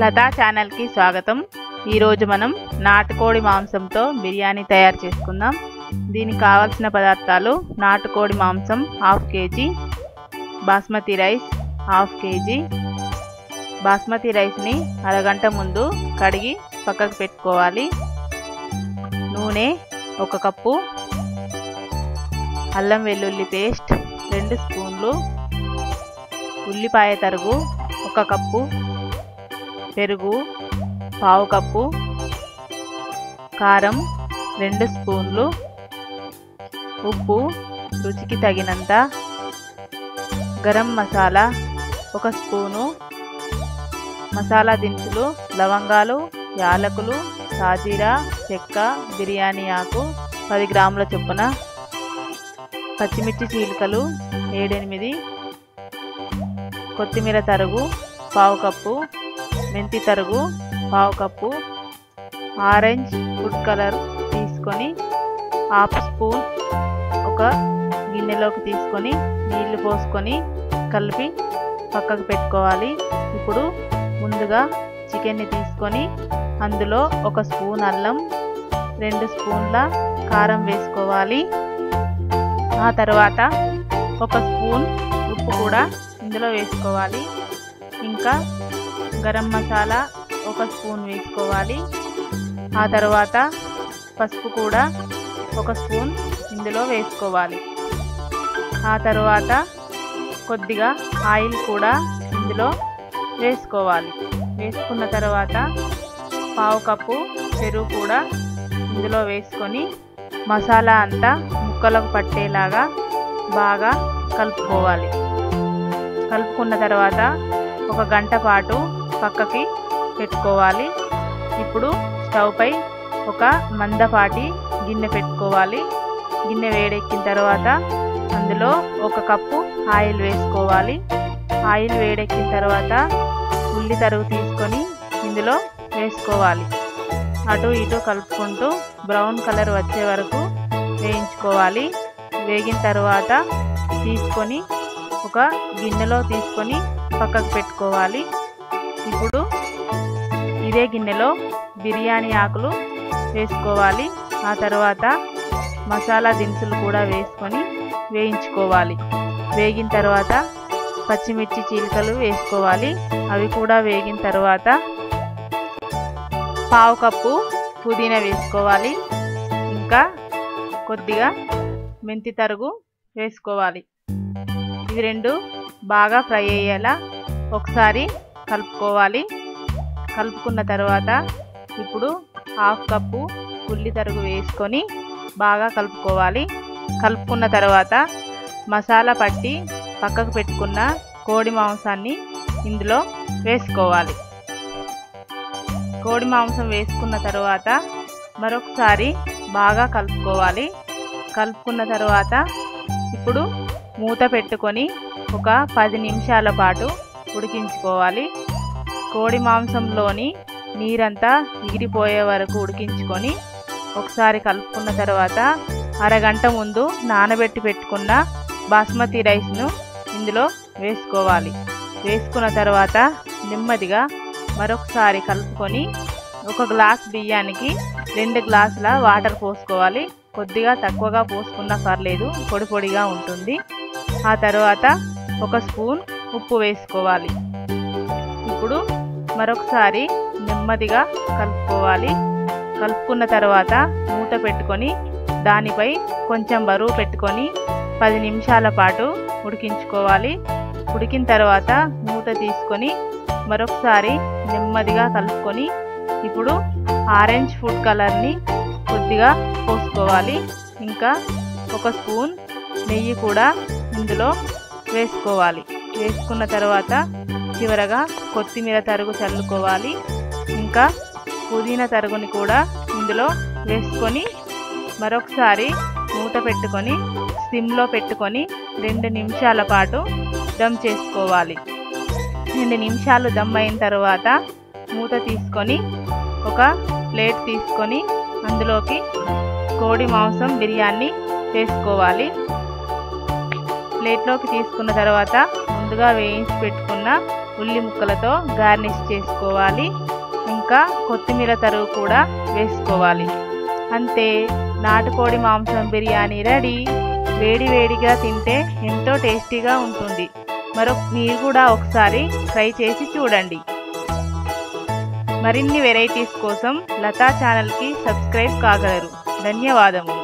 లతా ఛానల్కి స్వాగతం. ఈరోజు మనం నాటుకోడి మాంసంతో బిర్యానీ తయారు చేసుకుందాం. దీనికి కావాల్సిన పదార్థాలు: నాటుకోడి మాంసం 1/2 kg, basmati rice 1/2 kg. Basmati రైస్ని అరగంట ముందు కడిగి పక్కకు పెట్టుకోవాలి. నూనె 1 కప్పు, అల్లం వెల్లుల్లి పేస్ట్ 2 స్పూన్లు, ఉల్లిపాయ తరుగు 1 కప్పు, పెరుగు 1/2 కప్పు, కారం 2 స్పూన్లు, ఉప్పు రుచికి తగినంత, గరం మసాలా 1 స్పూను, మసాలా దినుసులు లవంగాలు, యాలకులు, సాజీరా, చెక్క, బిర్యానీ ఆకు 10 గ్రాముల చొప్పున, పచ్చిమిర్చి చీలికలు 7-8, కొత్తిమీర తరుగు 1/2 కప్పు, మెంతి తరుగు 1/2 కప్పు, ఆరెంజ్ ఫుడ్ కలర్ తీసుకొని 1/2 స్పూన్ ఒక గిన్నెలోకి తీసుకొని నీళ్లు పోసుకొని కలిపి పక్కకు పెట్టుకోవాలి. ఇప్పుడు ముందుగా చికెన్ని తీసుకొని అందులో 1 స్పూన్ అల్లం, 2 స్పూన్ల కారం వేసుకోవాలి. ఆ తర్వాత 1 స్పూన్ ఉప్పు కూడా ఇందులో వేసుకోవాలి. ఇంకా గరం మసాలా 1 స్పూన్ వేసుకోవాలి. ఆ తర్వాత పసుపు కూడా 1 స్పూన్ ఇందులో వేసుకోవాలి. ఆ తర్వాత కొద్దిగా ఆయిల్ కూడా ఇందులో వేసుకోవాలి. వేసుకున్న తర్వాత 1/2 కప్పు పెరుగు కూడా ఇందులో వేసుకొని మసాలా అంతా ముక్కలకు పట్టేలాగా బాగా కలుపుకోవాలి. కలుపుకున్న తర్వాత 1 గంట పాటు పక్కకి పెట్టుకోవాలి. ఇప్పుడు స్టవ్ పై ఒక మందపాటి గిన్నె పెట్టుకోవాలి. గిన్నె వేడెక్కిన తర్వాత అందులో 1 కప్పు ఆయిల్ వేసుకోవాలి. ఆయిల్ వేడెక్కిన తర్వాత ఉల్లి తరుగు తీసుకొని ఇందులో వేసుకోవాలి. అటు ఇటు కలుపుకుంటూ బ్రౌన్ కలర్ వచ్చే వరకు వేయించుకోవాలి. వేగిన తర్వాత తీసుకొని ఒక గిన్నెలో తీసుకొని పక్కకు పెట్టుకోవాలి. ఇప్పుడు ఇదే గిన్నెలో బిర్యానీ ఆకులు వేసుకోవాలి. ఆ తర్వాత మసాలా దినుసులు కూడా వేసుకొని వేయించుకోవాలి. వేగిన తర్వాత పచ్చిమిర్చి చీలికలు వేసుకోవాలి. అవి కూడా వేగిన తర్వాత 1/2 కప్పు పుదీనా వేసుకోవాలి. ఇంకా కొద్దిగా మెంతి తరుగు వేసుకోవాలి. ఇవి రెండు బాగా ఫ్రై అయ్యేలా ఒకసారి కలుపుకోవాలి. కలుపుకున్న తర్వాత ఇప్పుడు 1/2 కప్పు ఉల్లి తరుగు వేసుకొని బాగా కలుపుకోవాలి. కలుపుకున్న తర్వాత మసాలా పట్టి పక్కకు పెట్టుకున్న కోడి మాంసాన్ని ఇందులో వేసుకోవాలి. కోడి మాంసం వేసుకున్న తర్వాత మరొకసారి బాగా కలుపుకోవాలి. కలుపుకున్న తర్వాత ఇప్పుడు మూత పెట్టుకొని ఒక 10 నిమిషాల పాటు ఉడికించుకోవాలి. కోడి మాంసంలోని నీరంతా ఎగిరిపోయే వరకు ఉడికించుకొని ఒకసారి కలుపుకున్న తర్వాత అరగంట ముందు నానబెట్టి పెట్టుకున్న బాస్మతి రైస్ను ఇందులో వేసుకోవాలి. వేసుకున్న తర్వాత నెమ్మదిగా మరొకసారి కలుపుకొని 1 గ్లాస్ బియ్యానికి 2 గ్లాసుల వాటర్ పోసుకోవాలి. కొద్దిగా తక్కువగా పోసుకున్నా పర్లేదు, పొడి పొడిగా ఉంటుంది. ఆ తర్వాత 1 స్పూన్ ఉప్పు వేసుకోవాలి. ఇప్పుడు మరొకసారి నెమ్మదిగా కలుపుకోవాలి. కలుపుకున్న తర్వాత మూత పెట్టుకొని దానిపై కొంచెం బరువు పెట్టుకొని 10 నిమిషాల పాటు ఉడికించుకోవాలి. ఉడికిన తర్వాత మూత తీసుకొని మరొకసారి నెమ్మదిగా కలుపుకొని ఇప్పుడు ఆరెంజ్ ఫుడ్ కలర్ని కొద్దిగా పోసుకోవాలి. ఇంకా 1 స్పూన్ నెయ్యి కూడా ఇందులో వేసుకోవాలి. వేసుకున్న తర్వాత చివరగా కొత్తిమీర తరుగు చల్లుకోవాలి. ఇంకా పుదీనా తరుగుని కూడా ఇందులో వేసుకొని మరొకసారి మూత పెట్టుకొని సిమ్లో పెట్టుకొని 2 నిమిషాల పాటు దమ్ చేసుకోవాలి. 2 నిమిషాలు దమ్ అయిన తర్వాత మూత తీసుకొని ఒక ప్లేట్ తీసుకొని అందులోకి కోడి మాంసం బిర్యానీ వేసుకోవాలి. ప్లేట్లోకి తీసుకున్న తర్వాత ముందుగా వేయించి పెట్టుకున్న ఉల్లి ముక్కలతో గార్నిష్ చేసుకోవాలి. ఇంకా కొత్తిమీర తరుగు కూడా వేసుకోవాలి. అంతే, నాటుకోడి మాంసం బిర్యానీ రెడీ. వేడి వేడిగా తింటే ఎంతో టేస్టీగా ఉంటుంది. మీరు కూడా ఒకసారి ట్రై చేసి చూడండి. మరిన్ని వెరైటీస్ కోసం లతా ఛానల్కి సబ్స్క్రైబ్ కాగలరు. ధన్యవాదములు.